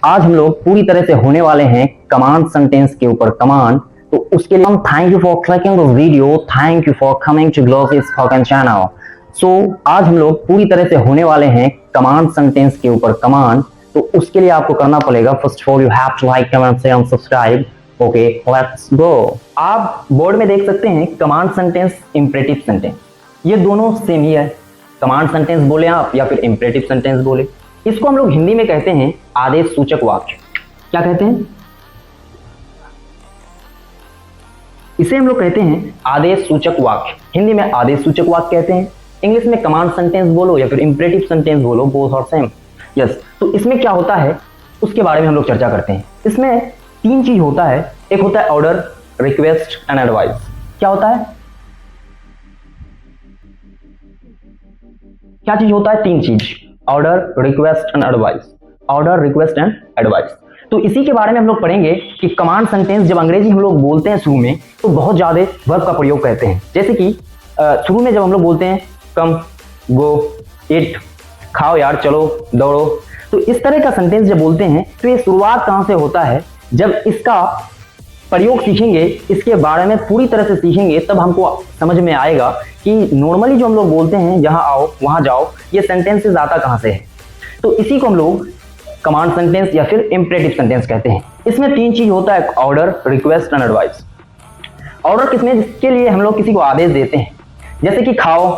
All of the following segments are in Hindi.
आज हम लोग पूरी तरह से होने वाले हैं कमांड सेंटेंस के ऊपर कमांड। तो उसके लिए हम thank you for clicking this video, thank you for coming to Glossy spoken channel. So आज हम लोग पूरी तरह से होने वाले हैं कमांड सेंटेंस के ऊपर कमांड। तो उसके लिए आपको करना पड़ेगा, first of all you have to like, comment, share and subscribe. Okay, let's go. आप बोर्ड में देख सकते हैं कमांड सेंटेंस, इंपरेटिव सेंटेंस, ये दोनों सेम ही है। कमांड सेंटेंस बोले आप या फिर इंपरेटिव सेंटेंस बोले, इसको हम लोग हिंदी में कहते हैं आदेश सूचक वाक्य। क्या कहते हैं? इसे हम लोग कहते हैं आदेश सूचक वाक्य। हिंदी में आदेश सूचक वाक्य कहते हैं। इंग्लिश में कमांड सेंटेंस बोलो या फिर इंपरेटिव सेंटेंस बोलो, बोथ आर सेम। यस, तो इसमें क्या होता है उसके बारे में हम लोग चर्चा करते हैं। इसमें तीन चीज होता है। एक होता है ऑर्डर, रिक्वेस्ट एंड एडवाइस। क्या होता है? क्या चीज होता है? तीन चीज, order, request and advice. Order, request and advice. तो इसी के बारे में हम लोग पढ़ेंगे कि कमांड सेंटेंस जब अंग्रेजी हम लोग बोलते हैं शुरू में तो बहुत ज्यादा वर्ब का प्रयोग करते हैं। जैसे कि शुरू में जब हम लोग बोलते हैं कम, गो, इट, खाओ यार, चलो, दौड़ो, तो इस तरह का सेंटेंस जब बोलते हैं तो ये शुरुआत कहां से होता है? जब इसका प्रयोग सीखेंगे, इसके बारे में पूरी तरह से सीखेंगे, तब हमको समझ में आएगा कि नॉर्मली जो हम लोग बोलते हैं यहाँ आओ वहां जाओ, ये सेंटेंसेस आता कहां से है। तो इसी को हम लोग कमांड सेंटेंस या फिर इंपरेटिव सेंटेंस कहते हैं। इसमें तीन चीज होता है, order, request and advice. Order किसमें? जिसके लिए हम लोग किसी को आदेश देते हैं, जैसे कि खाओ,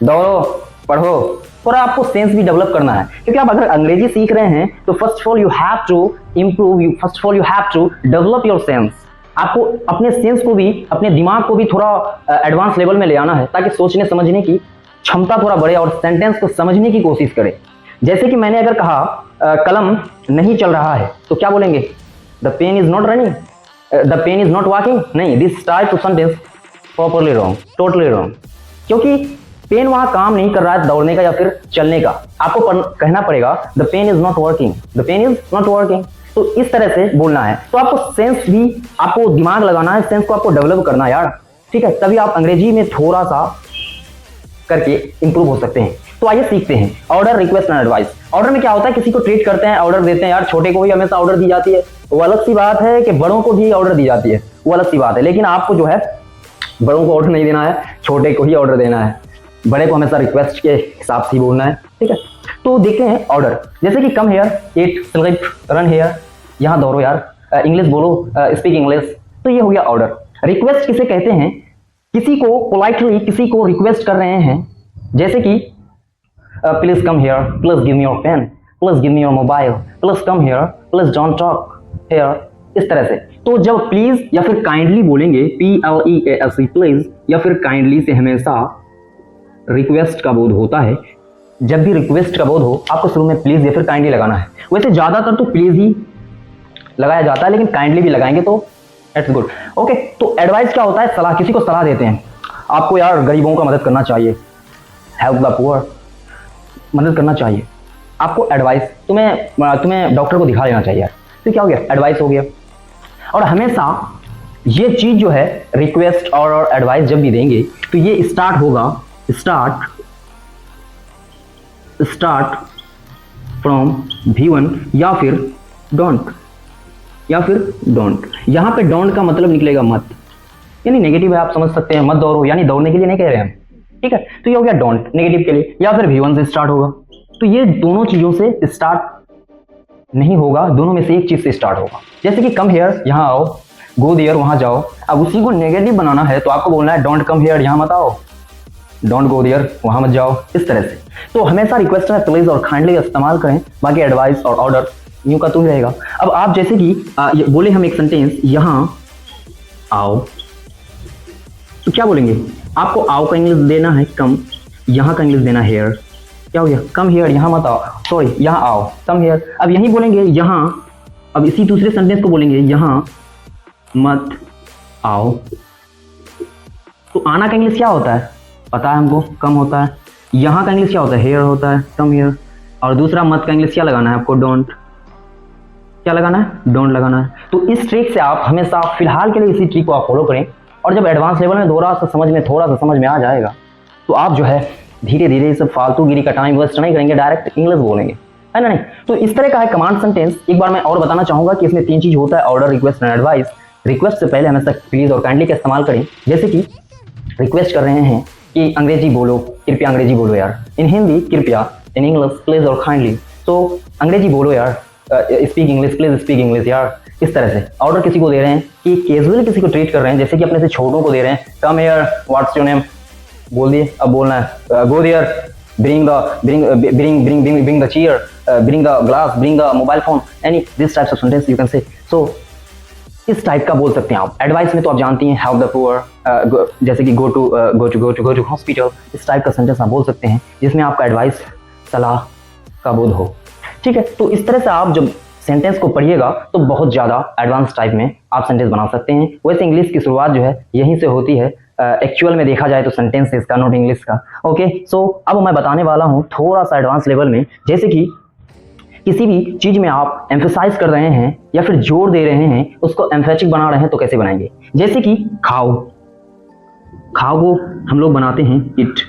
दौड़ो, पढ़ो। थोड़ा आपको सेंस भी डेवलप करना है, क्योंकि आप अगर अंग्रेजी सीख रहे हैं तो first of all you have to improve, first of all you have to develop your sense. आपको अपने सेंस को भी, अपने दिमाग को भी थोड़ा एडवांस लेवल में ले आना है, ताकि सोचने समझने की क्षमता थोड़ा बढ़े और सेंटेंस को समझने की कोशिश करें। जैसे कि मैंने अगर कहा कलम नहीं चल रहा है, तो क्या बोलेंगे? The pen is not running, the pen is not walking. नहीं, this type of sentence properly wrong, totally wrong, क्योंकि पेन वहां काम नहीं कर रहा है दौड़ने का या फिर चलने का। आपको कहना पड़ेगा the pen is not working, the pen is not working. तो इस तरह से बोलना है। तो आपको सेंस भी, आपको दिमाग लगाना है, सेंस को आपको डेवलप करना है यार, ठीक है? तभी आप अंग्रेजी में थोड़ा सा करके इंप्रूव हो सकते हैं। तो आइए सीखते हैं order, request and advice. Order में क्या होता है? किसी को ट्रीट करते हैं, ऑर्डर देते हैं। यार छोटे को भी हमेशा ऑर्डर दी जाती है, वो अलग सी बात है कि बड़ों को भी ऑर्डर दी जाती है, वो अलग सी बात है। लेकिन आपको जो है बड़ों को ऑर्डर नहीं देना है, छोटे को ही ऑर्डर देना है। बड़े को हमेशा रिक्वेस्ट के हिसाब से ही बोलना है, ठीक है? तो देखते हैं ऑर्डर। जैसे कि come here, eat, sleep, run here, यहाँ दौड़ो यार, इंग्लिश बोलो, स्पीक इंग्लिश। तो ये हो गया ऑर्डर। रिक्वेस्ट किसे कहते हैं? किसी को पोलाइटली किसी को रिक्वेस्ट कर रहे हैं, जैसे कि please come here, please give me your pen, please give me your mobile, please come here, please don't talk here, इस तरह से। तो जब प्लीज या फिर काइंडली बोलेंगे, PLEAS, प्लीज या फिर काइंडली से हमेशा रिक्वेस्ट का बोध होता है। जब भी रिक्वेस्ट का बोध हो, आपको शुरू में प्लीज या फिर काइंडली लगाना है। वैसे ज्यादातर तो प्लीज ही लगाया जाता है, लेकिन काइंडली भी लगाएंगे तो इट्स गुड। ओके, तो एडवाइस क्या होता है? सलाह, किसी को सलाह देते हैं। आपको यार गरीबों का मदद करना चाहिए, हेल्प द पुअर, मदद करना चाहिए आपको। एडवाइस, तुम्हें डॉक्टर को दिखा लेना चाहिए यार। तो क्या हो गया? एडवाइस हो गया। और हमेशा ये चीज जो है, रिक्वेस्ट और एडवाइस जब भी देंगे तो ये स्टार्ट होगा, स्टार्ट फ्रॉम V1 या फिर डोंट, या फिर डोंट। यहां पे डोंट का मतलब निकलेगा मत, यानी नेगेटिव है, आप समझ सकते हैं। मत दौड़ो यानी दौड़ने के लिए नहीं कह रहे हैं, ठीक है? तो ये हो गया डोंट, नेगेटिव के लिए। या फिर V1 से स्टार्ट होगा। तो ये दोनों चीजों से स्टार्ट नहीं होगा, दोनों में से एक चीज से स्टार्ट होगा। जैसे कि कम हेयर, यहाँ आओ, गो देयर, वहां जाओ। अब उसी को नेगेटिव बनाना है तो आपको बोलना है डोंट कम हेयर, यहाँ मत आओ, डोंट गो देयर, वहां मत जाओ, इस तरह से। तो हमेशा रिक्वेस्ट में प्लीज और काइंडली इस्तेमाल करें, बाकी एडवाइस और ऑर्डर यूं का तू रहेगा। अब आप जैसे कि बोले हम एक सेंटेंस, यहाँ आओ, तो क्या बोलेंगे? आपको आओ का इंग्लिश देना है कम, यहाँ का इंग्लिश देना हेयर। क्या हो गया? कम हेयर, यहाँ मत आओ, सॉरी यहाँ आओ, कम हेयर। अब यही बोलेंगे यहाँ, अब इसी दूसरे सेंटेंस को बोलेंगे यहाँ मत आओ। तो आना का इंग्लिश क्या होता है? पता है हमको, कम होता है। यहाँ का इंग्लिश क्या होता है? हेयर होता है, कम हेयर। और दूसरा मत का इंग्लिश क्या लगाना है आपको? डोंट। क्या लगाना है? डोंट लगाना है। तो इस ट्रिक से आप हमेशा फिलहाल के लिए इसी ट्रिक को आप फॉलो करें, और जब एडवांस लेवल में थोड़ा सा समझ में आ जाएगा तो आप जो है धीरे धीरे सब फालतूगिरी का टाइम वेस्ट नहीं करेंगे, डायरेक्ट इंग्लिश बोलेंगे। है ना नहीं। तो इस तरह का है कमांड सेंटेंस। एक बार मैं और बताना चाहूंगा कि इसमें 3 चीज होता है, order, request and advice. Request से पहले हमेशा प्लीज और काइंडली का इस्तेमाल करें। जैसे कि रिक्वेस्ट कर रहे हैं कि अंग्रेजी बोलो, कृपया अंग्रेजी बोलो यार। इन हिंदी कृपया, इन इंग्लिश प्लीज और काइंडली। तो अंग्रेजी बोलो यार, speak English, please speak English यार। इस तरह से ऑर्डर किसी को दे रहे हैं कि कैजुअली किसी को ट्रीट कर रहे हैं, जैसे कि अपने से छोटों को दे रहे हैं, come here, what's your name, बोल दिए, अब बोलना है go there, bring the chair, bring the glass, bring the mobile phone, any this types of sentence you can say. So इस टाइप का बोल सकते हैं आप। एडवाइस में तो आप जानती हैं help the poor, जैसे कि go to hospital, इस टाइप का सेंटेंस आप बोल सकते हैं जिसमें आपका एडवाइस, सलाह का बोध हो। ठीक है, तो इस तरह से आप जब सेंटेंस को पढ़िएगा तो बहुत ज़्यादा एडवांस टाइप में आप सेंटेंस बना सकते हैं। वैसे इंग्लिश की शुरुआत जो है यहीं से होती है, एक्चुअल में देखा जाए तो सेंटेंसेस का, नॉट इंग्लिश का। ओके, सो अब मैं बताने वाला हूँ थोड़ा सा एडवांस लेवल में, जैसे कि किसी भी चीज में आप एम्फेसाइज कर रहे हैं या फिर जोर दे रहे हैं, उसको एम्फेटिक बना रहे हैं तो कैसे बनाएंगे। जैसे कि खाओ, खाओ को हम लोग बनाते हैं इट।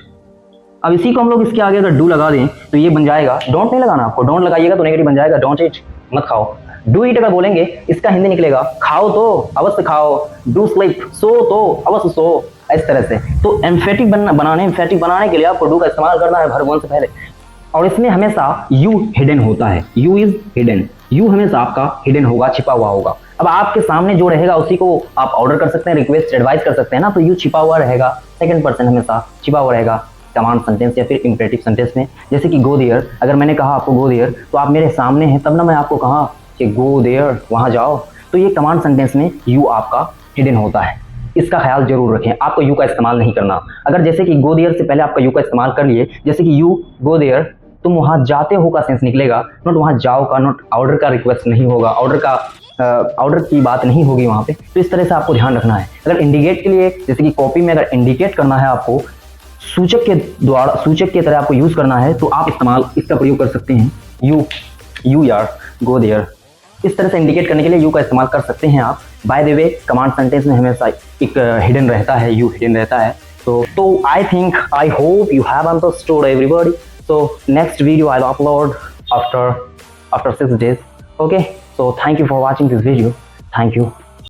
अब इसी को हम लोग इसके आगे अगर डू लगा दें तो ये बन जाएगा, डोंट नहीं लगाना आपको, डोंट लगाइएगा तो नेगेटिव बन जाएगा, डोंट इट, मत खाओ। डू इट अगर बोलेंगे इसका हिंदी निकलेगा खाओ तो अवश्य खाओ, डू स्लीप, सो तो अवश्य सो, इस तरह से। तो एम्फेटिक बनाने के लिए आपको डू का इस्तेमाल करना है वर्ब 1 से पहले। और इसमें हमेशा यू हिडन होता है, यू इज हिडन, यू हमेशा आपका हिडन होगा, छिपा हुआ होगा। अब आपके सामने जो रहेगा उसी को आप ऑर्डर कर सकते हैं, रिक्वेस्ट, एडवाइस कर सकते हैं ना, तो यू छिपा हुआ रहेगा, सेकंड पर्सन हमेशा छिपा हुआ रहेगा कमांड सेंटेंस या फिर इंपेरेटिव सेंटेंस में। जैसे कि गो देयर, अगर मैंने कहा आपको गो देयर तो आप मेरे सामने हैं तब ना मैं आपको कहा कि गो देयर, वहाँ जाओ, तो ये कमांड सेंटेंस में यू आपका हिडन होता है। इसका ख्याल जरूर रखें, आपको यू का इस्तेमाल नहीं करना। अगर जैसे कि गो देयर से पहले आपका यू का इस्तेमाल कर लिए, जैसे कि यू गो देयर, तुम वहाँ जाते हो का सेंस निकलेगा, नोट वहाँ जाओ का, नोट ऑर्डर का रिक्वेस्ट नहीं होगा, ऑर्डर की बात नहीं होगी वहाँ पे। तो इस तरह से आपको ध्यान रखना है। अगर इंडिकेट के लिए, जैसे कि कॉपी में अगर इंडिकेट करना है आपको, सूचक के द्वारा, सूचक की तरह आपको यूज करना है, तो आप इसका प्रयोग कर सकते हैं, यू यार, गो देयर। इस तरह से इंडिकेट करने के लिए यू का इस्तेमाल कर सकते हैं आप। By the way command sentence में हमेशा एक हिडन रहता है, यू हिडन रहता है। तो I think, I hope you have understood everybody. So next video I'll upload after 6 days. Okay, so thank you for watching this video. Thank you.